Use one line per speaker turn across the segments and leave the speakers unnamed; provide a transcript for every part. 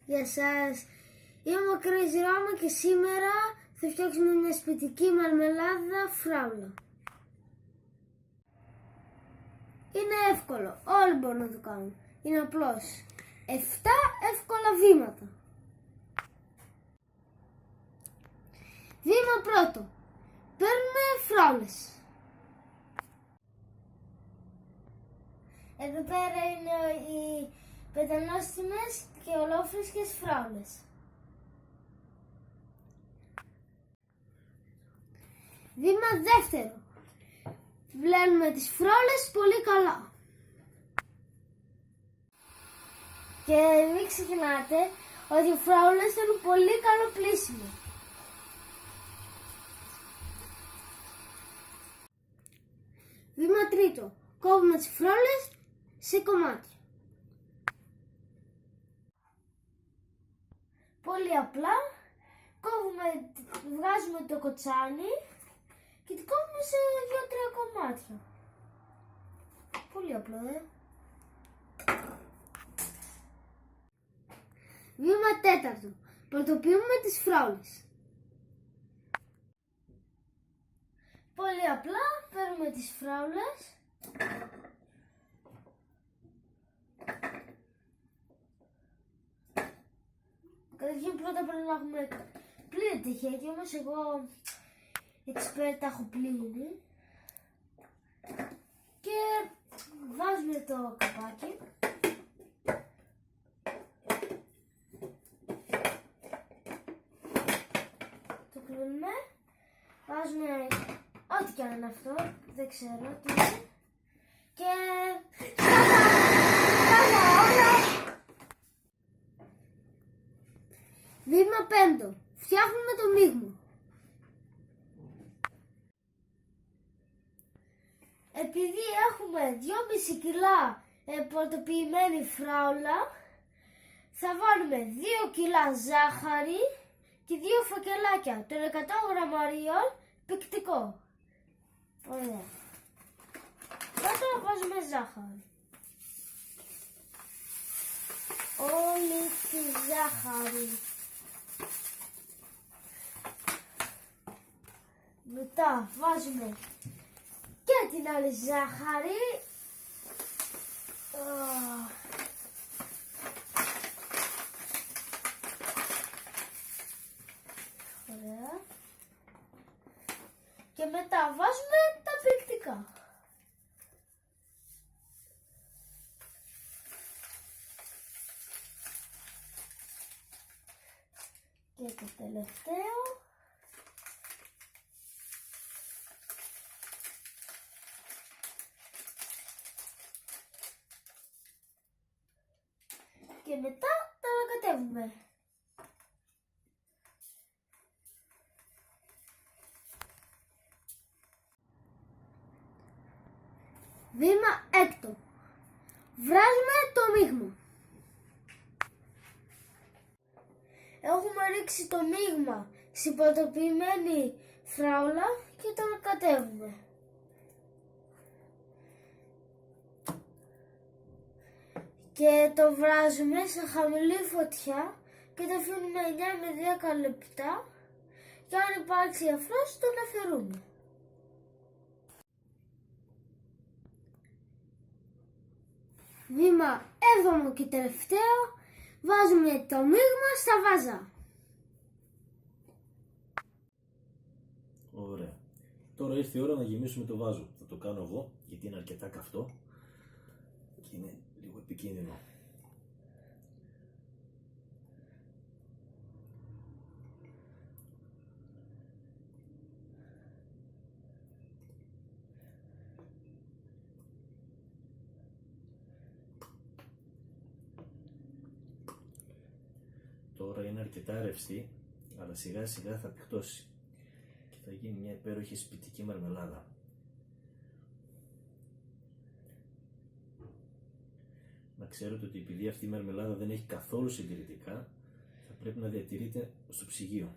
Γεια σας, είμαι ο Crazy Roma και σήμερα θα φτιάξουμε μια σπιτική μαρμελάδα φράουλα. Είναι εύκολο, όλοι μπορούν να το κάνουν. Είναι απλώς 7 εύκολα βήματα. Βήμα πρώτο, παίρνουμε φράουλες. Εδώ πέρα είναι οι πεντανόστιμες και ολόφρυσκες φράουλες. Βήμα δεύτερο, βλένουμε τις φράουλες πολύ καλά. Και μην ξεχνάτε ότι οι φράουλες θέλουν πολύ καλό πλύσιμο. Βήμα τρίτο, κόβουμε τις φράουλες σε κομμάτια. Πολύ απλά, βγάζουμε το κοτσάνι και το κόβουμε σε 2-3 κομμάτια. Πολύ απλό, Βήμα τέταρτο, πρωτοποιούμε τις φράουλες. Πολύ απλά, παίρνουμε τις φράουλες καταρχήν πρώτα πρέπει να έχουμε πλύνει τη χέκη, όμως εγώ expert τα έχω πλύνει και βάζουμε το καπάκι το κλείνουμε, βάζουμε ό,τι και αν είναι αυτό, δεν ξέρω τι είναι και βήμα πέμπτο, φτιάχνουμε το μείγμα. Επειδή έχουμε 2,5 κιλά πρωτοποιημένη φράουλα, θα βάλουμε 2 κιλά ζάχαρη και 2 φακελάκια των 100 γραμμαρίων πικτικό. Ωραία. Πρώτα βάζουμε ζάχαρη. Όλη τη ζάχαρη. Μετά βάζουμε και την άλλη ζάχαρη. Ωραία. Και μετά βάζουμε τα πικτικά. Και το τελευταίο. Και μετά τα ανακατεύουμε. Βήμα έκτο. Βράζουμε το μείγμα. Έχουμε ρίξει το μείγμα στην πρωτοποιημένη φράουλα και το ανακατεύουμε. Και το βράζουμε σε χαμηλή φωτιά και το αφήνουμε 9 με 10 λεπτά και αν υπάρξει αφρός τον αφαιρούμε. Βήμα 7ο και τελευταίο, βάζουμε το μείγμα στα βάζα.
Ωραία. Τώρα ήρθε η ώρα να γεμίσουμε το βάζο. Θα το κάνω εγώ γιατί είναι αρκετά καυτό και είναι λίγο επικίνδυνο. Τώρα είναι αρκετά ρευστή, αλλά σιγά σιγά θα πηχτώσει και θα γίνει μια υπέροχη σπιτική μαρμελάδα. Να ξέρετε ότι επειδή αυτή η μαρμελάδα δεν έχει καθόλου συντηρητικά, θα πρέπει να διατηρείται στο ψυγείο.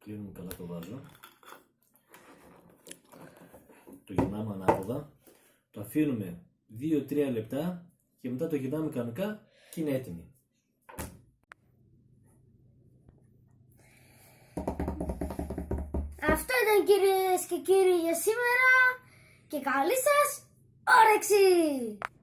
Κλείνουμε καλά το βάζο. Το γυρνάμε ανάποδα. Το αφήνουμε 2-3 λεπτά και μετά το γυρνάμε κανονικά και είναι έτοιμη.
Αυτό ήταν κυρίες και κύριοι για σήμερα και καλή σας όρεξη!